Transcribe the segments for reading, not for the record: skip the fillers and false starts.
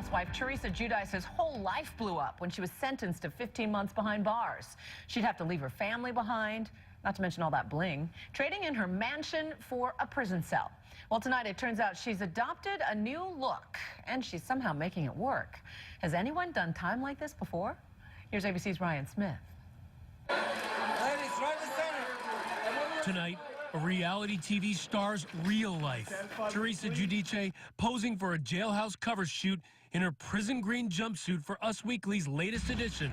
housewife Teresa Giudice's whole life blew up when she was sentenced to 15 months behind bars. She'd have to leave her family behind, not to mention all that bling, trading in her mansion for a prison cell. Well, tonight it turns out she's adopted a new look, and she's somehow making it work. Has anyone done time like this before? Here's ABC's Ryan Smith. Ladies, right in the center. Tonight, a reality TV star's real life. Teresa Giudice posing for a jailhouse cover shoot in her prison green jumpsuit for Us Weekly's latest edition.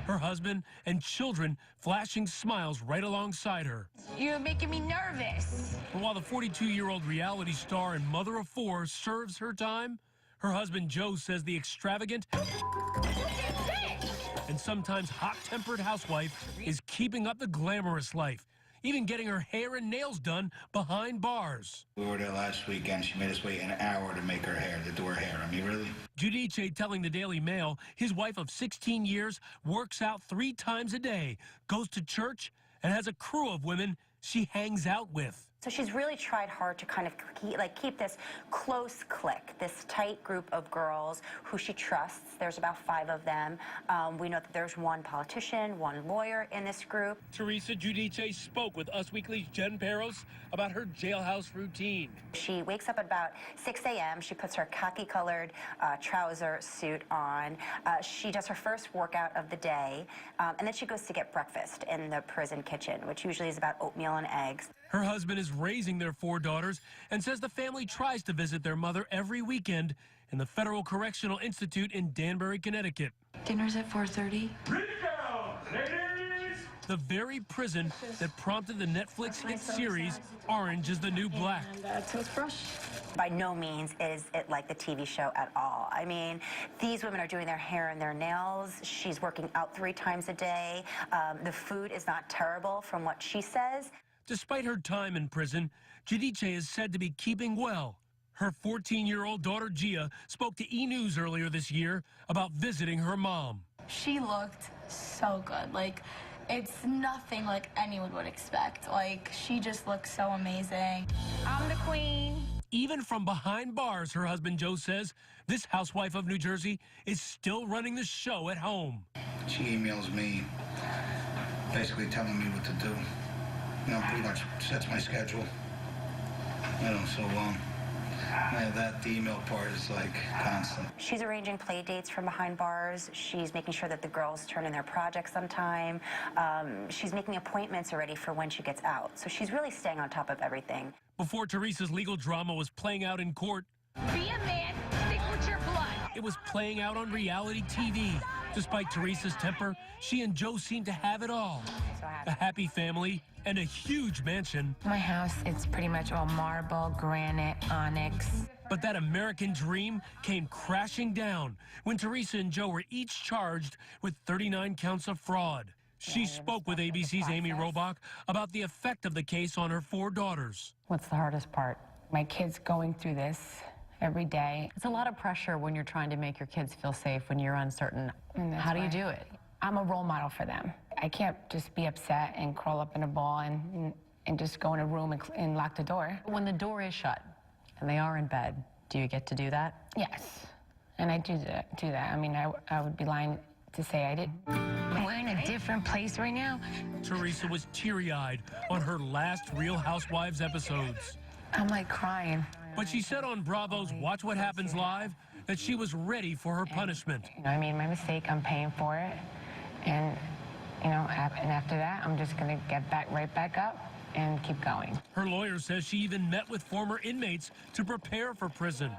Her husband and children flashing smiles right alongside her. You're making me nervous. And while the 42-year-old reality star and mother of four serves her time, her husband Joe says the extravagant and sometimes hot-tempered housewife is keeping up the glamorous life, even getting her hair and nails done behind bars. We were there last weekend. She made us wait an hour to make her hair, to do her hair. I mean, really? Giudice telling the Daily Mail his wife of 16 years works out 3 times a day, goes to church, and has a crew of women she hangs out with. So she's really tried hard to kind of keep this close clique, this tight group of girls who she trusts. There's about 5 of them. We know that there's one politician, one lawyer in this group. Teresa Giudice spoke with Us Weekly's Jen Peros about her jailhouse routine. She wakes up at about 6 a.m. She puts her khaki-colored trouser suit on. She does her first workout of the day, and then she goes to get breakfast in the prison kitchen, which usually is about oatmeal and eggs. Her husband is raising their 4 daughters and says the family tries to visit their mother every weekend in the Federal Correctional Institute in Danbury, Connecticut. Dinner's at 4:30. The very prison that prompted the Netflix hit series Orange is the New Black. And toothbrush. By no means is it like the TV show at all. I mean, these women are doing their hair and their nails. She's working out 3 times a day. The food is not terrible from what she says. Despite her time in prison, Giudice is said to be keeping well. Her 14-year-old daughter, Gia, spoke to E! News earlier this year about visiting her mom. She looked so good. Like, it's nothing like anyone would expect. Like, she just looked so amazing. I'm the queen. Even from behind bars, her husband Joe says this housewife of New Jersey is still running the show at home. She emails me, basically telling me what to do. You know, pretty much sets my schedule. You know, so that the email part is like constant. She's arranging play dates from behind bars. She's making sure that the girls turn in their projects on time. She's making appointments already for when she gets out. So she's really staying on top of everything. Before Teresa's legal drama was playing out in court, Be a man. Stick with your blood. it was playing out on reality TV. Despite Teresa's temper, she and Joe seem to have it all. A happy family and a huge mansion. My house, it's pretty much all marble, granite, onyx. But that American dream came crashing down when Teresa and Joe were each charged with 39 counts of fraud. She spoke with ABC's Amy Robach about the effect of the case on her 4 daughters. What's the hardest part? My kids going through this every day. It's a lot of pressure when you're trying to make your kids feel safe when you're uncertain. And that's How do you why do it? I'm a role model for them. I can't just be upset and crawl up in a ball and just go in a room and lock the door. When the door is shut and they are in bed, do you get to do that? Yes, and I do that. I mean, I would be lying to say I didn't. We're in a different place right now. Teresa was teary-eyed on her last Real Housewives episodes. I'm like crying. But she said on Bravo's Watch What Happens Live that she was ready for her punishment. You know, I made my mistake. I'm paying for it, and you know, and after that, I'm just gonna get right back up and keep going. Her lawyer says she even met with former inmates to prepare for prison.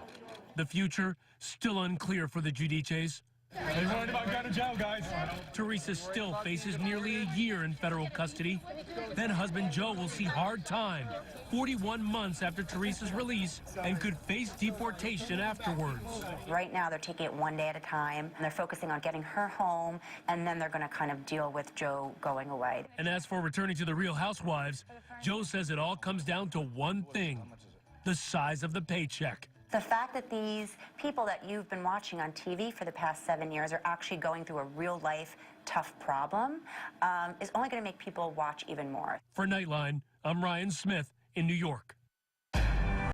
The future still unclear for the Giudices. They worried about going to jail, guys. Teresa still faces nearly a year in federal custody. Then husband Joe will see hard time, 41 months after Teresa's release, and could face deportation afterwards. Right now, they're taking it one day at a time, and they're focusing on getting her home, and then they're going to kind of deal with Joe going away. And as for returning to the Real Housewives, Joe says it all comes down to one thing: the size of the paycheck. The fact that these people that you've been watching on TV for the past 7 years are actually going through a real-life tough problem is only going to make people watch even more. For Nightline, I'm Ryan Smith in New York.